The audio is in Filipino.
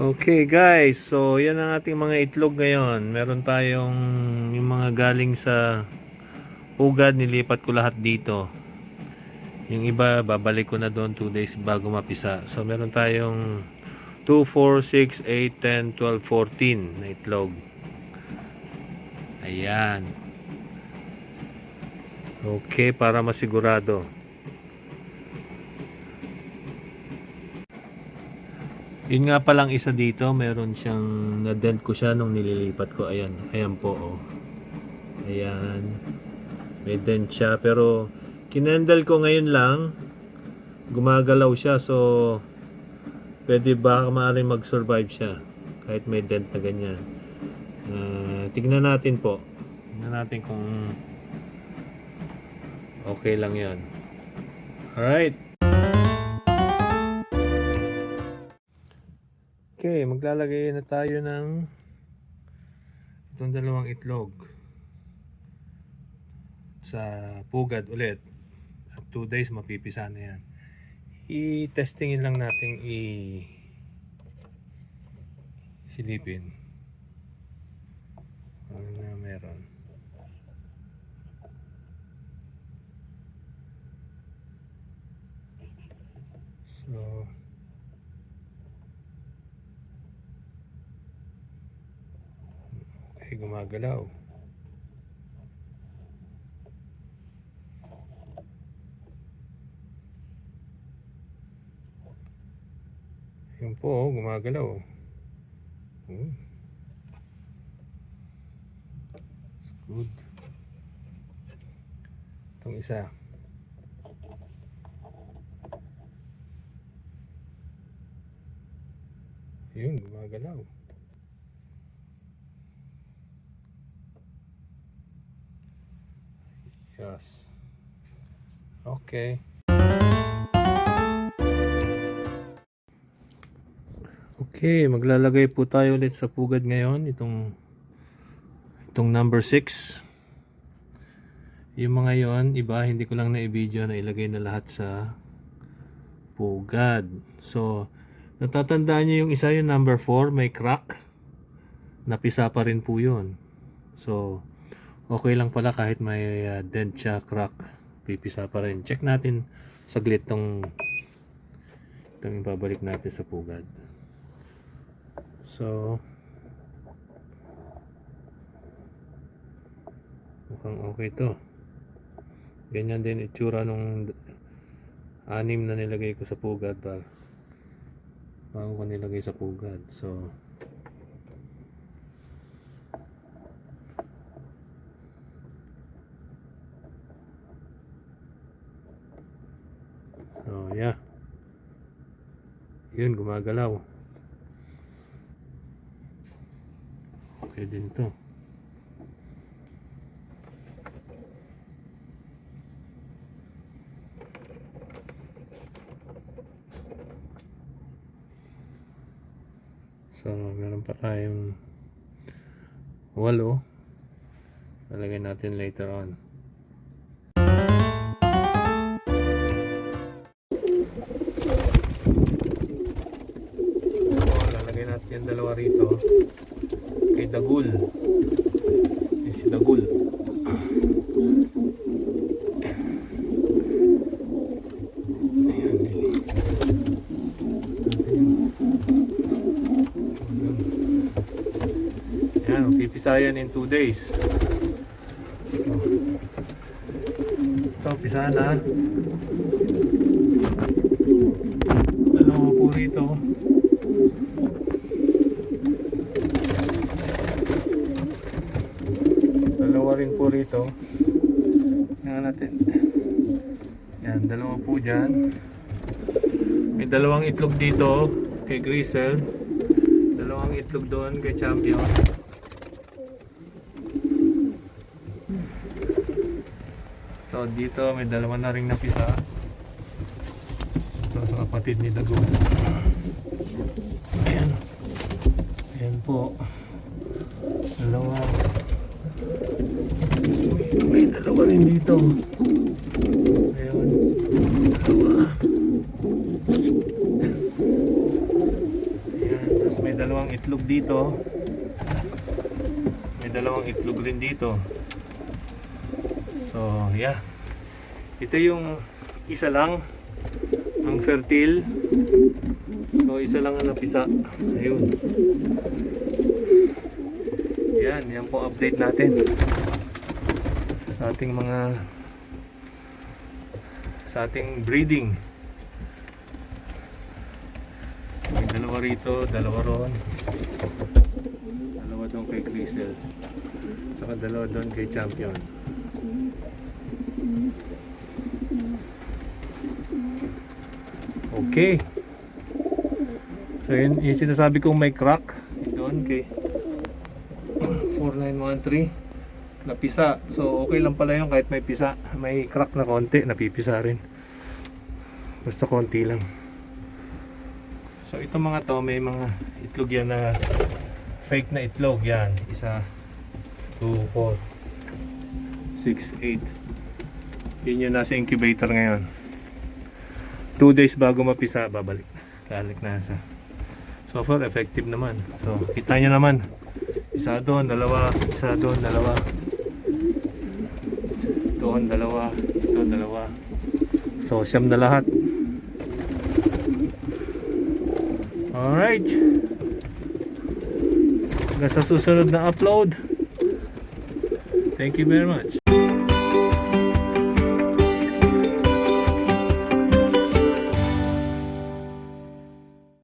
Okay guys, so yan ang ating mga itlog ngayon. Meron tayong yung mga galing sa pugad, nilipat ko lahat dito. Yung iba, babalik ko na doon 2 days bago mapisa. So meron tayong 2, 4, 6, 8, 10, 12, 14 na itlog. Ayan. Okay, para masigurado. Yun nga palang isa dito, meron siyang na-dent ko siya nung nililipat ko. Ayan, ayan po oh. Ayan. May dent siya pero kinendal ko ngayon lang. Gumagalaw siya so pwede baka maaaring mag-survive siya kahit may dent na ganyan. Tignan natin po. Tignan natin kung okay lang 'yon. Alright. Okay, maglalagay na tayo ng itong dalawang itlog sa pugad ulit. At 2 days mapipisa na yan. I-testingin lang natin silipin. Ano na meron. So okay, gumagalaw. Yun po, gumagalaw. It's good. Itong isa. Yun, gumagalaw. Yes. Okay. Okay, maglalagay po tayo ulit sa pugad ngayon itong number 6. Yung mga yon, iba hindi ko lang na i-video na ilagay na lahat sa pugad. So, natatandaan niyo yung isa, yung number 4, may crack. Napisa pa rin po yun. So, okay lang pala kahit may dent siya, crack, pipisa pa rin. Check natin saglit itong ibabalik natin sa pugad. So, mukhang okay to. Ganyan din itsura nung 6 na nilagay ko sa pugad bago ko nilagay sa pugad. So yeah, yun, gumagalaw. Okay din to. So meron pa tayong 8. Lalagay natin later on. Lalagay natin yung dalawa rito kay Dagul. Si Dagul. Ayan, pipisa yan in 2 days. So, ito, pisa na. Dalawa po rito. Dalawa rin po rito. Tingnan natin. Yan, dalawa po dyan. May dalawang itlog dito kay Grisel. Dalawang itlog doon kay Champion. So dito may dalawa na ring napisa. Ito sa kapatid ni Dagul. Ayan. Ayan po. Dalawa. May dalawa rin dito. Ayun. Dalawa. Ayan. Tapos may dalawang itlog dito. May dalawang itlog rin dito. So, yeah. Ito yung isa lang ang fertile. So, isa lang ang napisa. Ayun. Yan po update natin sa ating breeding. May dalawa rito, dalawa ron. Dalawa doon kay Grisel. Saka dalawa doon kay Champion. Okay. So yun, yung sinasabi kong may crack doon kay 4913 napisa. So okay lang pala yun kahit may pisa. May crack na konti, napipisa rin. Basta konti lang. So itong mga to, may mga itlog yan na fake na itlog yan. Isa, 2, 4, 6, 8. Yun yung nasa incubator ngayon. 2 days bago mapisa, babalik. Lalik na sa. So far, effective naman. So, kita nyo naman. Isa doon, dalawa. Isa doon, dalawa. Doon, dalawa. Doon, dalawa. So, siyam na lahat. Alright. Hanggang sa susunod na upload. Thank you very much.